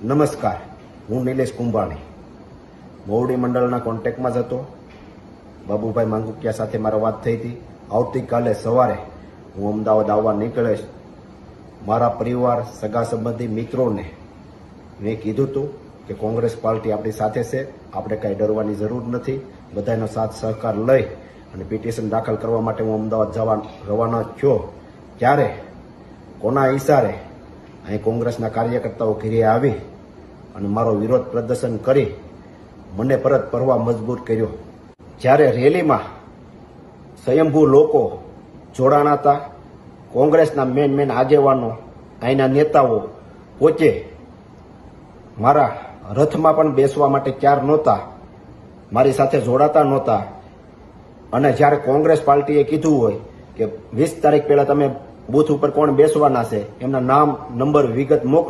નમસ્કાર, હું નિલેશ કુંભાણી મોવડી મંડળના કોન્ટેક્ટમાં જ હતો. બાબુભાઈ માંગુકિયા સાથે મારી વાત થઈ હતી. આવતીકાલે સવારે હું અમદાવાદ આવવા નીકળીશ. મારા પરિવાર, સગા સંબંધી, મિત્રોને મેં કીધું હતું કે કોંગ્રેસ પાર્ટી આપણી સાથે છે, આપણે કાંઈ ડરવાની જરૂર નથી. બધાનો સાથ સહકાર લઈ અને પિટિશન દાખલ કરવા માટે હું અમદાવાદ જવા રવાના થયો. ત્યારે કોના ઈશારે અહીં કોંગ્રેસના કાર્યકર્તાઓ ઘેરે આવી અને મારો વિરોધ પ્રદર્શન કરી મને પરત ફરવા મજબૂર કર્યો. જ્યારે રેલીમાં સ્વયંભૂ લોકો જોડાણા હતા, કોંગ્રેસના મેન આગેવાનો, અહીંના નેતાઓ પોતે મારા રથમાં પણ બેસવા માટે તૈયાર નહોતા, મારી સાથે જોડાતા નહોતા. અને જ્યારે કોંગ્રેસ પાર્ટીએ કીધું હોય કે 20 તારીખ પહેલા તમે બૂથ ઉપર કોણ બેસવાના છે, એમના નામ, નંબર, વિગત મોકલો,